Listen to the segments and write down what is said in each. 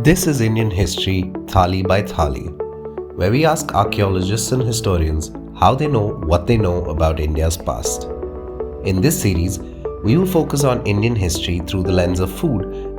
This is Indian History Thali by Thali, where we ask archaeologists and historians how they know what they know about India's past. In this series, we will focus on Indian history through the lens of food.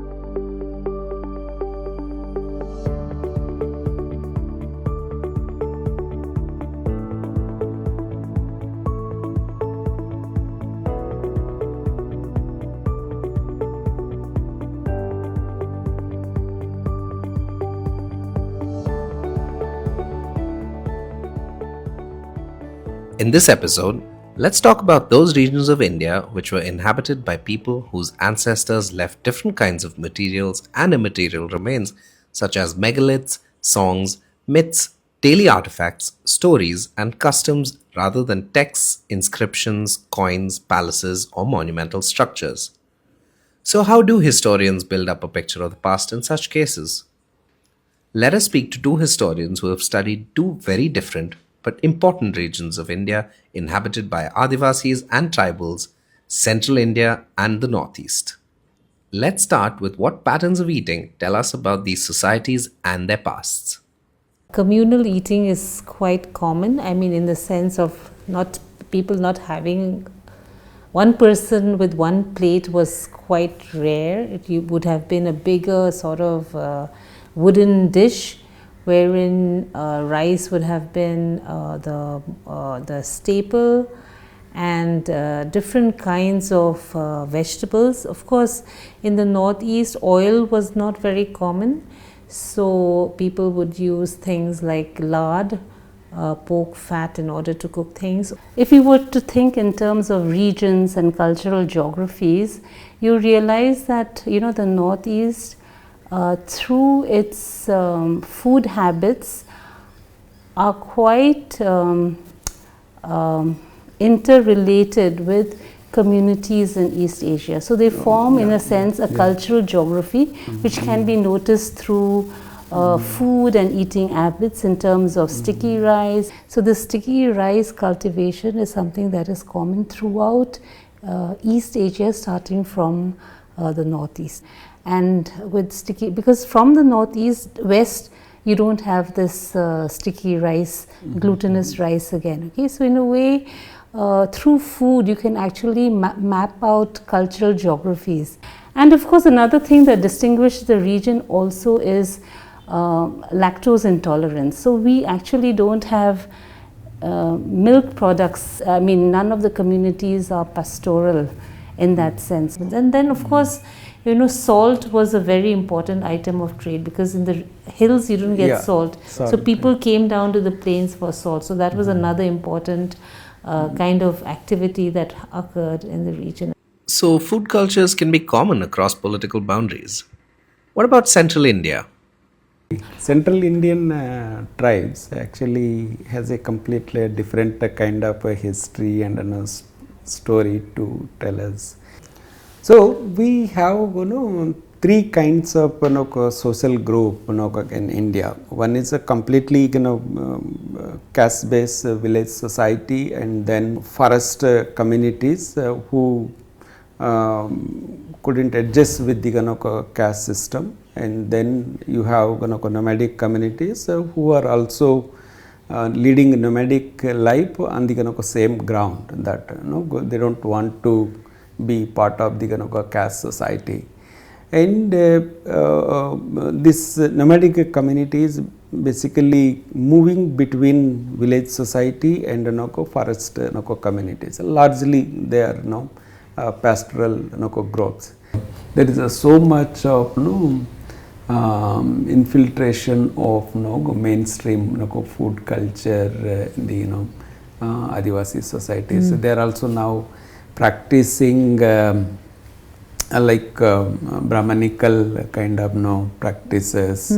In this episode, let's talk about those regions of India which were inhabited by people whose ancestors left different kinds of materials and immaterial remains such as megaliths, songs, myths, daily artifacts, stories, and customs rather than texts, inscriptions, coins, palaces, or monumental structures. So, how do historians build up a picture of the past in such cases? Let us speak to two historians who have studied two very different but important regions of India inhabited by Adivasis and tribals, Central India and the Northeast. Let's start with what patterns of eating tell us about these societies and their pasts. Communal eating is quite common. In the sense of people not having one person with one plate was quite rare. It would have been a bigger sort of wooden dish wherein rice would have been the staple, and different kinds of vegetables. Of course, in the Northeast, oil was not very common, so people would use things like lard, pork fat in order to cook things. If you were to think in terms of regions and cultural geographies, you realize that the Northeast, through its food habits, are quite interrelated with communities in East Asia. So they form, in a sense, a cultural geography which can be noticed through food and eating habits in terms of sticky rice. So the sticky rice cultivation is something that is common throughout East Asia, starting from the Northeast. And with sticky, because from the Northeast, West, you don't have this sticky rice, glutinous rice again. Okay, so in a way, through food, you can actually map out cultural geographies. And of course, another thing that distinguishes the region also is lactose intolerance. So we actually don't have milk products. None of the communities are pastoral in that sense. And then, of course, salt was a very important item of trade, because in the hills you don't get salt. So people came down to the plains for salt. So that was another important kind of activity that occurred in the region. So, food cultures can be common across political boundaries. What about Central India? Central Indian tribes actually has a completely different kind of history and a story to tell us. So we have three kinds of social group in India. One is a completely caste based village society, and then forest communities who couldn't adjust with the caste system, and then you have nomadic communities who are also leading nomadic life on the same ground, that they don't want to be part of the caste society. And this nomadic community is basically moving between village society and forest communities. Largely they are pastoral groups. There is so much of infiltration of mainstream food culture in the Adivasi societies. They are also now practicing Brahmanical kind of practices.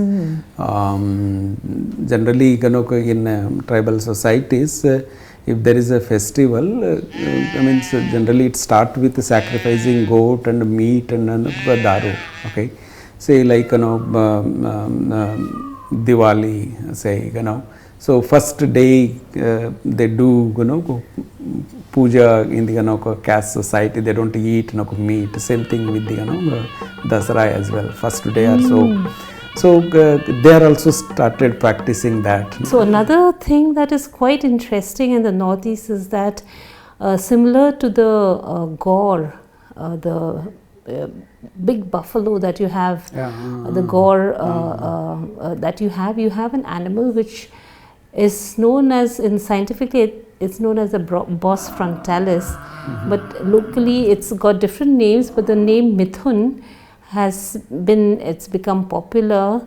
Generally in tribal societies, if there is a festival, generally it starts with sacrificing goat and meat and daru. Okay, say like Diwali, say so first day they do puja in the caste society. They don't eat meat. Same thing with the Dasara as well. First day or so. So they are also started practicing that. So another thing that is quite interesting in the Northeast is that similar to the gore, the big buffalo that you have, the gore that you have an animal which is known as, in scientifically it's known as the Bos frontalis, but locally it's got different names, but the name Mithun it's become popular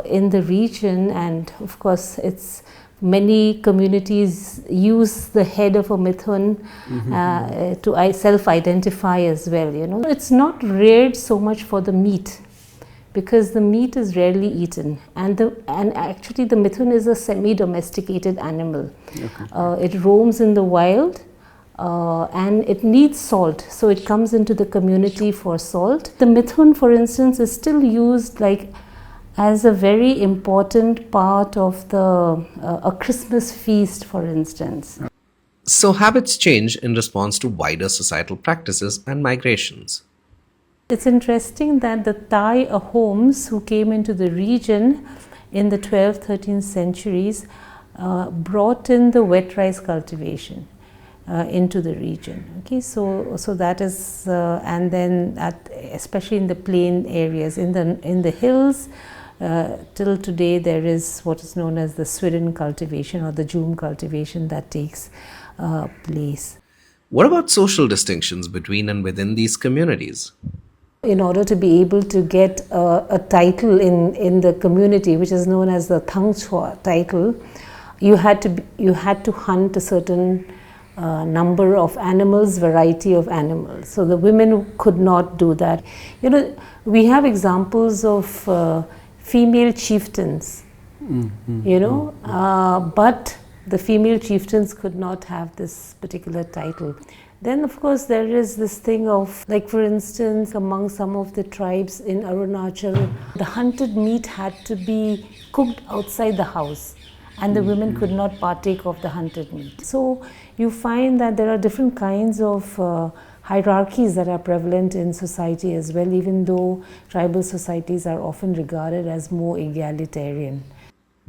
in the region, and of course it's many communities use the head of a mithun to self-identify as well. It's not reared so much for the meat, because the meat is rarely eaten, and actually the mithun is a semi-domesticated animal. It roams in the wild. And it needs salt, so it comes into the community for salt. The mithun, for instance, is still used as a very important part of a Christmas feast, for instance. So habits change in response to wider societal practices and migrations. It's interesting that the Thai Ahoms who came into the region in the 12th, 13th centuries brought in the wet rice cultivation into the region. Okay, so that is, and then especially in the plain areas, in the hills, till today there is what is known as the swidden cultivation or the jhum cultivation that takes place. What about social distinctions between and within these communities? In order to be able to get a title in the community, which is known as the Thangchua title, you had to hunt a certain number of animals, variety of animals. So the women could not do that. We have examples of female chieftains, but the female chieftains could not have this particular title. Then of course there is this thing of, like for instance, among some of the tribes in Arunachal, the hunted meat had to be cooked outside the house, and the women could not partake of the hunted meat. So you find that there are different kinds of hierarchies that are prevalent in society as well, even though tribal societies are often regarded as more egalitarian.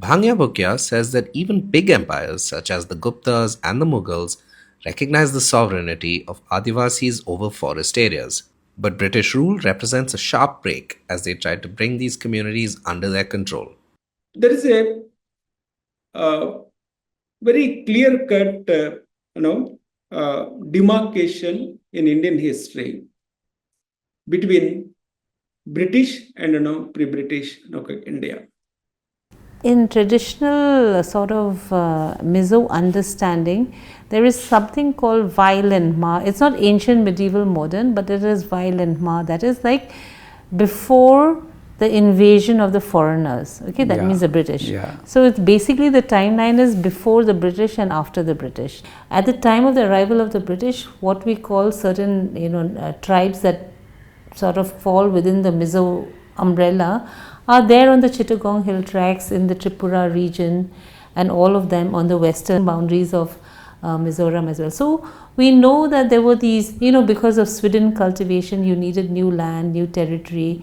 Bhangya Bhukya says that even big empires such as the Guptas and the Mughals recognize the sovereignty of Adivasis over forest areas. But British rule represents a sharp break as they try to bring these communities under their control. There is a very clear-cut, demarcation in Indian history between British and pre-British India. In traditional sort of Mizo understanding, there is something called violent Ma. It's not ancient, medieval, modern, but it is violent Ma. That is like before the invasion of the foreigners. Okay, that means the British. Yeah. So it's basically the timeline is before the British and after the British. At the time of the arrival of the British, what we call certain tribes that sort of fall within the Mizo umbrella are there on the Chittagong hill tracts in the Tripura region, and all of them on the western boundaries of Mizoram as well. So we know that there were these, because of swidden cultivation, you needed new land, new territory,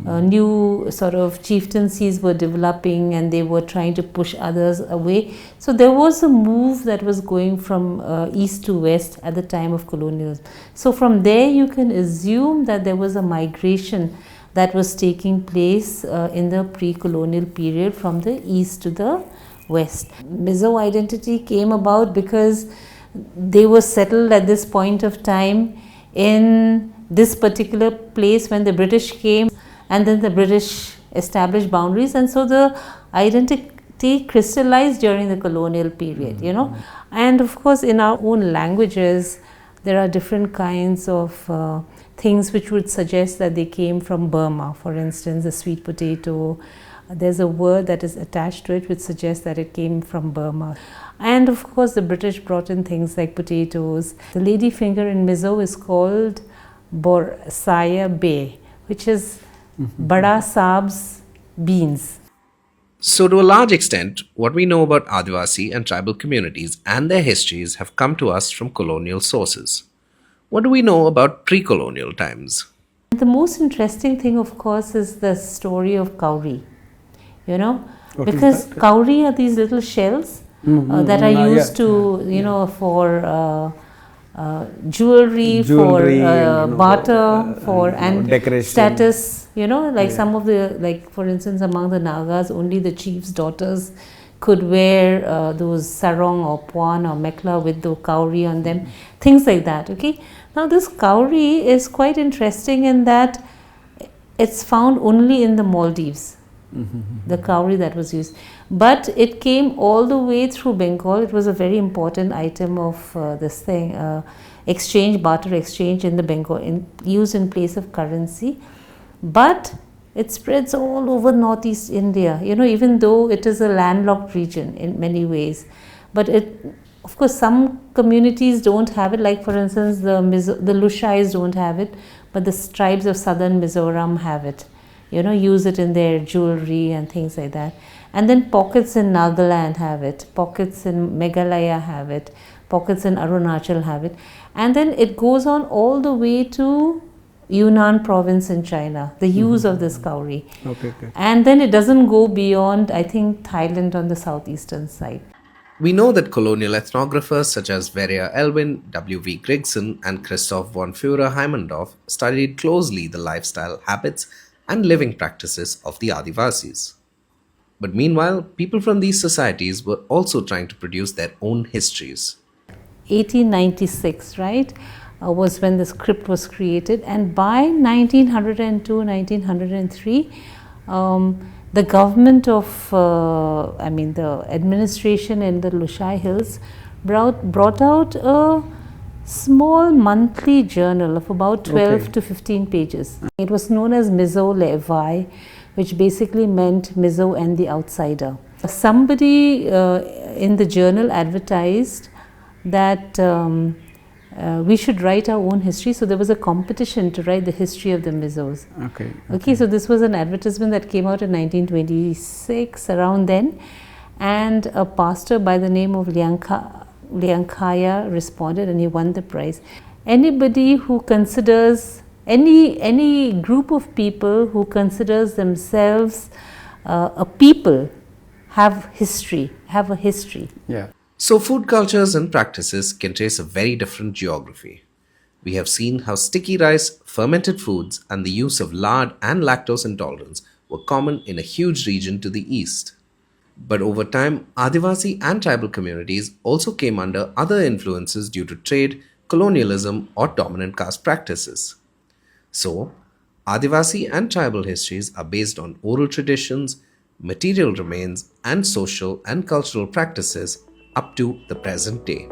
new sort of chieftaincies were developing, and they were trying to push others away. So there was a move that was going from east to west at the time of colonialism. So from there you can assume that there was a migration that was taking place in the pre-colonial period from the east to the west. Mizo identity came about because they were settled at this point of time in this particular place when the British came, and then the British established boundaries, and so the identity crystallized during the colonial period, And of course in our own languages there are different kinds of things which would suggest that they came from Burma. For instance, the sweet potato, there's a word that is attached to it which suggests that it came from Burma. And of course the British brought in things like potatoes. The ladyfinger in Mizo is called Borsaya Bay, which is Bada Saab's beans. So to a large extent, what we know about Adivasi and tribal communities and their histories have come to us from colonial sources. What do we know about pre-colonial times? The most interesting thing, of course, is the story of cowrie. You know, because cowrie are these little shells that are used to, you know, for jewelry, for barter, for and decoration, status. You know, like some of the, like for instance, among the Nagas, only the chief's daughters could wear those sarong or puan or mekla with the cowrie on them, things like that. Okay. Now this cowrie is quite interesting in that it's found only in the Maldives. The cowrie that was used, but it came all the way through Bengal. It was a very important item of this thing, exchange, barter exchange in the Bengal, used in place of currency. But it spreads all over Northeast India, you know, even though it is a landlocked region in many ways. But it, of course, some communities don't have it, like for instance the Lushais don't have it, but the tribes of southern Mizoram have it. You know, use it in their jewelry and things like that. And then pockets in Nagaland have it, pockets in Meghalaya have it, pockets in Arunachal have it. And then it goes on all the way to Yunnan province in China, the use of this cowrie. And then it doesn't go beyond, I think, Thailand on the southeastern side. We know that colonial ethnographers such as Verja Elwin, W.V. Grigson, and Christoph von Führer-Heimendorf studied closely the lifestyle, habits, and living practices of the Adivasis. But meanwhile, people from these societies were also trying to produce their own histories. 1896, right, was when the script was created, and by 1902, 1903, the government of, the administration in the Lushai Hills brought out a small monthly journal of about 12 to 15 pages. It was known as Mizo Levai, which basically meant Mizo and the outsider. Somebody in the journal advertised that we should write our own history. So there was a competition to write the history of the Mizos. Okay, so this was an advertisement that came out in 1926, around then, and a pastor by the name of Liangkaya responded, and he won the prize. Anybody who considers, any group of people who considers themselves a people have history, have a history. So food cultures and practices can trace a very different geography. We have seen how sticky rice, fermented foods, and the use of lard and lactose intolerance were common in a huge region to the east. But over time, Adivasi and tribal communities also came under other influences due to trade, colonialism, or dominant caste practices. So, Adivasi and tribal histories are based on oral traditions, material remains, and social and cultural practices up to the present day.